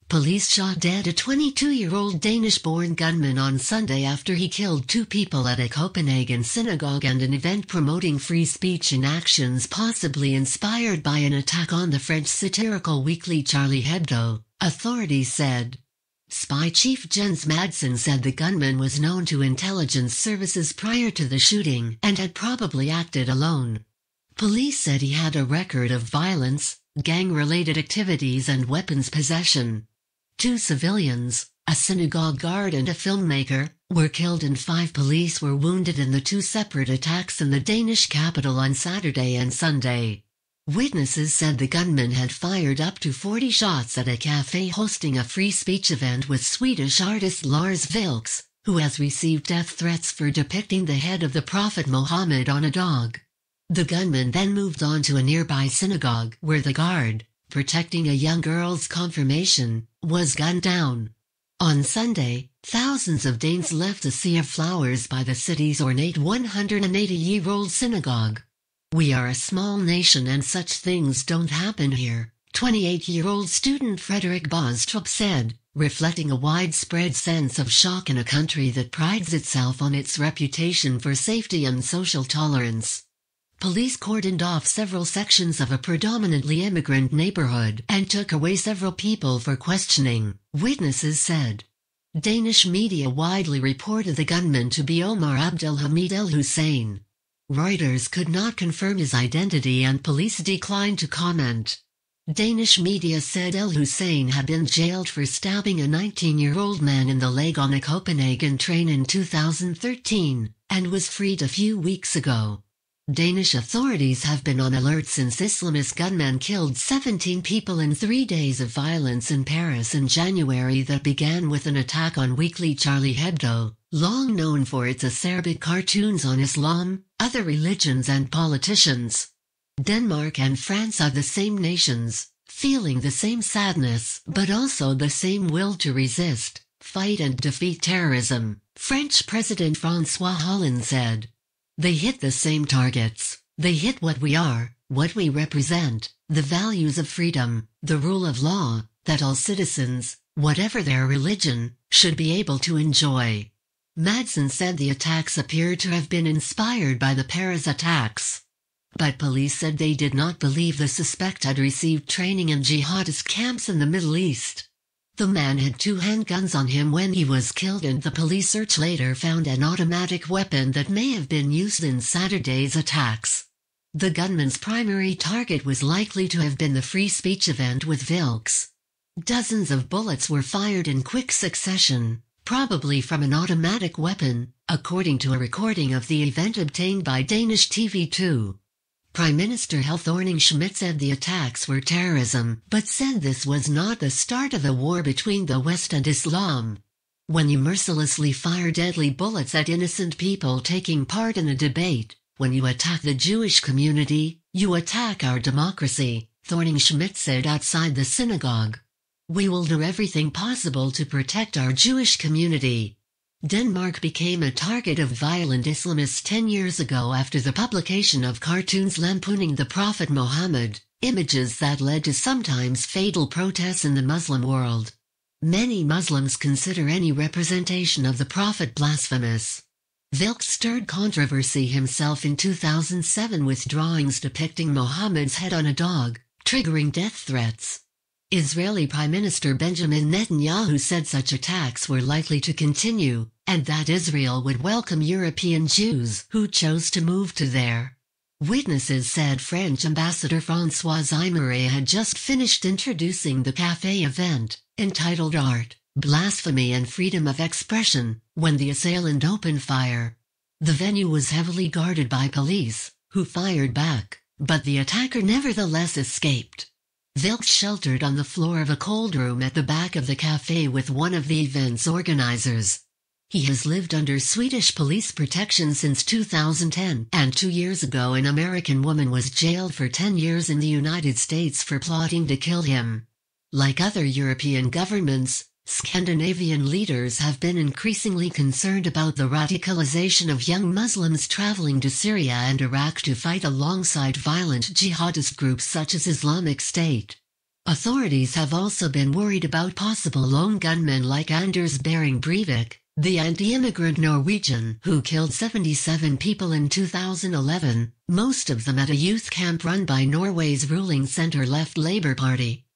Police shot dead a 22-year-old Danish-born gunman on Sunday after he killed 2 people at a Copenhagen synagogue and an event promoting free speech in actions possibly inspired by an attack on the French satirical weekly Charlie Hebdo, authorities said. Spy Chief Jens Madsen said the gunman was known to intelligence services prior to the shooting and had probably acted alone. Police said he had a record of violence, gang-related activities and weapons possession. 2 civilians, a synagogue guard and a filmmaker, were killed and 5 police were wounded in the 2 separate attacks in the Danish capital on Saturday and Sunday. Witnesses said the gunman had fired up to 40 shots at a cafe hosting a free speech event with Swedish artist Lars Vilks, who has received death threats for depicting the head of the Prophet Muhammad on a dog. The gunman then moved on to a nearby synagogue where the guard, protecting a young girl's confirmation, was gunned down. On Sunday, thousands of Danes left a sea of flowers by the city's ornate 180-year-old synagogue. "We are a small nation and such things don't happen here," 28-year-old student Frederick Bostrup said, reflecting a widespread sense of shock in a country that prides itself on its reputation for safety and social tolerance. Police cordoned off several sections of a predominantly immigrant neighborhood and took away several people for questioning, witnesses said. Danish media widely reported the gunman to be Omar Abdelhamid El Hussein. Reuters could not confirm his identity and police declined to comment. Danish media said El Hussein had been jailed for stabbing a 19-year-old man in the leg on a Copenhagen train in 2013, and was freed a few weeks ago. Danish authorities have been on alert since Islamist gunmen killed 17 people in 3 days of violence in Paris in January that began with an attack on weekly Charlie Hebdo, long known for its acerbic cartoons on Islam, other religions and politicians. Denmark and France are the same nations, feeling the same sadness but also the same will to resist, fight and defeat terrorism, French President François Hollande said. They hit the same targets. They hit what we are, what we represent, the values of freedom, the rule of law, that all citizens, whatever their religion, should be able to enjoy. Madsen said the attacks appeared to have been inspired by the Paris attacks. But police said they did not believe the suspect had received training in jihadist camps in the Middle East. The man had 2 handguns on him when he was killed and the police search later found an automatic weapon that may have been used in Saturday's attacks. The gunman's primary target was likely to have been the free speech event with Vilks. Dozens of bullets were fired in quick succession, probably from an automatic weapon, according to a recording of the event obtained by Danish TV2. Prime Minister Helle Thorning-Schmidt said the attacks were terrorism, but said this was not the start of a war between the West and Islam. When you mercilessly fire deadly bullets at innocent people taking part in a debate, when you attack the Jewish community, you attack our democracy, Thorning-Schmidt said outside the synagogue. We will do everything possible to protect our Jewish community. Denmark became a target of violent Islamists 10 years ago after the publication of cartoons lampooning the Prophet Muhammad, images that led to sometimes fatal protests in the Muslim world. Many Muslims consider any representation of the Prophet blasphemous. Vilks stirred controversy himself in 2007 with drawings depicting Muhammad's head on a dog, triggering death threats. Israeli Prime Minister Benjamin Netanyahu said such attacks were likely to continue, and that Israel would welcome European Jews who chose to move to there. Witnesses said French Ambassador François Aymeré had just finished introducing the café event, entitled Art, Blasphemy and Freedom of Expression, when the assailant opened fire. The venue was heavily guarded by police, who fired back, but the attacker nevertheless escaped. Vilks sheltered on the floor of a cold room at the back of the café with one of the event's organizers. He has lived under Swedish police protection since 2010, and 2 years ago an American woman was jailed for 10 years in the United States for plotting to kill him. Like other European governments, Scandinavian leaders have been increasingly concerned about the radicalization of young Muslims traveling to Syria and Iraq to fight alongside violent jihadist groups such as Islamic State. Authorities have also been worried about possible lone gunmen like Anders Behring Breivik, the anti-immigrant Norwegian who killed 77 people in 2011, most of them at a youth camp run by Norway's ruling centre-left Labour Party.